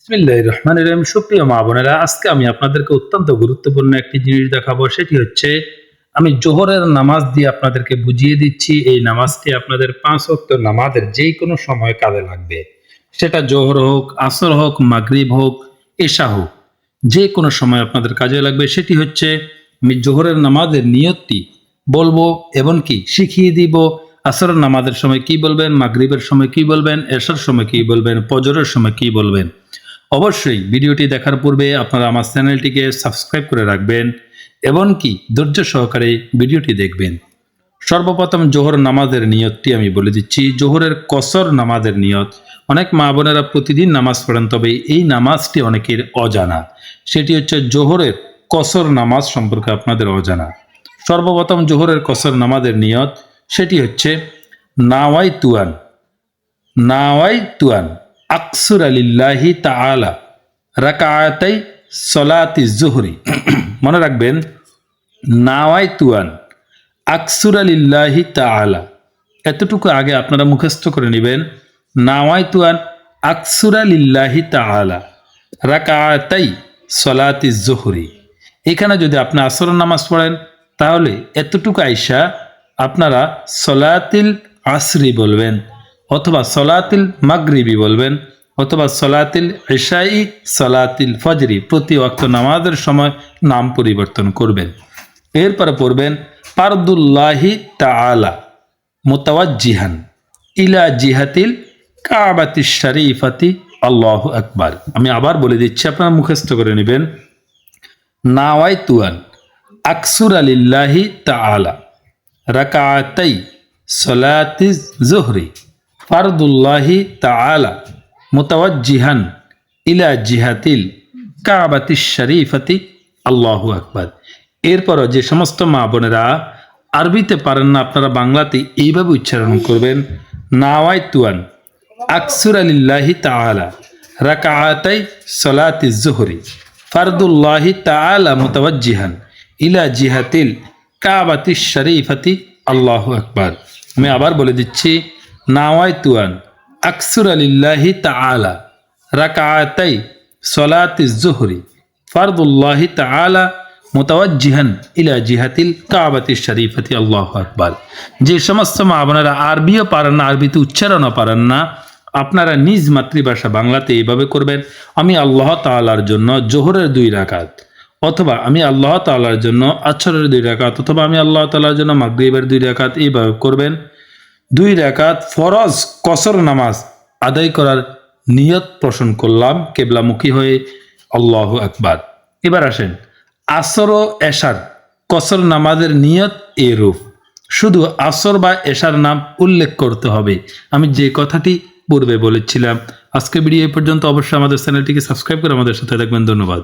বিসমিল্লাহির রহমানির রহিম। সুপ্রিয় মা বোনেরা, আজকে আমি আপনাদেরকে অত্যন্ত গুরুত্বপূর্ণ একটি জিনিস দেখাবো। সেটি হচ্ছে আমি জোহরের নামাজ দিয়ে আপনাদেরকে বুঝিয়ে দিচ্ছি। এই নামাজটি আপনাদের 5 ওয়াক্ত নামাজের যে কোনো সময় কাজে লাগবে। সেটা জোহর হোক, আসর হোক, মাগরিব হোক, এশা হোক, যে কোনো সময় আপনাদের কাজে লাগবে। সেটি হচ্ছে আমি জোহরের নামাজের নিয়তটি বলবো এবং কি শিখিয়ে দিব। আসরের নামাজের সময় কি বলবেন, মাগরিবের সময় কি বলবেন, এশার সময় কি বলবেন, ফজরের সময় কি বলবেন। অবশ্যই ভিডিওটি দেখার পূর্বে আপনারা আমার চ্যানেলটিকে সাবস্ক্রাইব করে রাখবেন এবং কি ধৈর্য সহকারে ভিডিওটি দেখবেন। সর্বপ্রথম জোহর নামাজের নিয়তটি আমি বলে দিচ্ছি। জোহরের কসর নামাজের নিয়ত অনেক মা বোনেরা প্রতিদিন নামাজ পড়েন, তবে এই নামাজটি অনেকের অজানা। সেটি হচ্ছে জোহরের কসর নামাজ সম্পর্কে আপনাদের অজানা। সর্বপ্রথম জোহরের কসর নামাজের নিয়ত সেটি হচ্ছে নাওয়াই তুয়ান, নাওয়াই তুয়ান আকসুর আলিল্লাহি তাআলা রাকাআতাই সলাতি জুহরি। মনে রাখবেন, নাওয়াই তুয়ান আকসুর আলিল্লাহি তাআলা, এতটুকু আগে আপনারা মুখস্থ করে নেবেন। নাওয়াই তুয়ান আকসুর আলিল্লাহি তাআলা রাকাআতাই সলাতি জুহরি। এখানে যদি আপনি আসরের নামাজ পড়েন তাহলে এতটুকু আইসা আপনারা সলাতিল আসরি বলবেন, অথবা সলাতিল মাগরিবি বলবেন, অথবা সলাতিল ইশাই, সলাতিল ফজরি। প্রতি ওয়াক্ত নামাজের সময় নাম পরিবর্তন করবেন। এরপরে পড়বেন ফারদুল্লাহি তাআলা মুতাওয়াজ্জিহান ইলা জিহাতিল কাবাতিশ শরীফাতি আল্লাহু আকবার। আমি আবার বলে দিচ্ছি, আপনারা মুখস্থ করে নেবেন। নাওয়াই তুয়ান আকসুর আলিল্লাহি তাআলা রাকাআতাই সলাতি জুহরি ফারদুল্লাহি তাআলা মুতাওয়াজ্জিহান ইলা জিহাতিল কাবাতিশ শরীফাতি আল্লাহু আকবার। এরপরও যে সমস্ত মা বোনেরা আরবিতে পারেন না, আপনারা বাংলাতে এইভাবে উচ্চারণ করবেন। নাওয়াই তুয়ান আকসুর আলিল্লাহি তাআলা রাকাআতাই সলাতি জুহরি ফারদুল্লাহি তাআলা মুতাওয়াজ্জিহান ইলা জিহাতিল কাবাতিশ শরীফাতি আল্লাহু আকবার। আমি আবার বলে দিচ্ছি। নাওয়াই তুয়ান আকসুর আলিল্লাহি তাআলা রাকাআতাই সলাতি জুহরি ফারদুল্লাহি তাআলা মুতাওয়াজ্জিহান ইলা জিহাতিল কাবাতিশ শরীফাতি আল্লাহু আকবার। যে সমস্ত মা বোনেরা আরবিও পারেন না, আরবিতে উচ্চারণও পারেন না, আপনারা নিজ মাতৃভাষা বাংলাতে এইভাবে করবেন। আমি আল্লাহ তাআলার জন্য জোহরের 2 রাকাত, অথবা আমি আল্লাহ তাআলার জন্য আসরের 2 রাকাত, অথবা আমি আল্লাহ তাআলার জন্য মাগরিবের 2 রাকাত, এইভাবে করবেন। 2 রাকাত ফরজ কসর নামাজ আদায় করার নিয়ত পোষণ করলাম কেবলামুখী হয়ে। আল্লাহু আকবার। এবার আসেন আসর ও এশার কসর নামাজের নিয়ত এরূপ। শুধু আসর বা এশার নাম উল্লেখ করতে হবে, আমি যে কথাটি পূর্বে বলেছিলাম। আজকে ভিডিও এই পর্যন্ত। অবশ্যই আমাদের চ্যানেলটিকে সাবস্ক্রাইব করে আমাদের সাথে থাকবেন। ধন্যবাদ।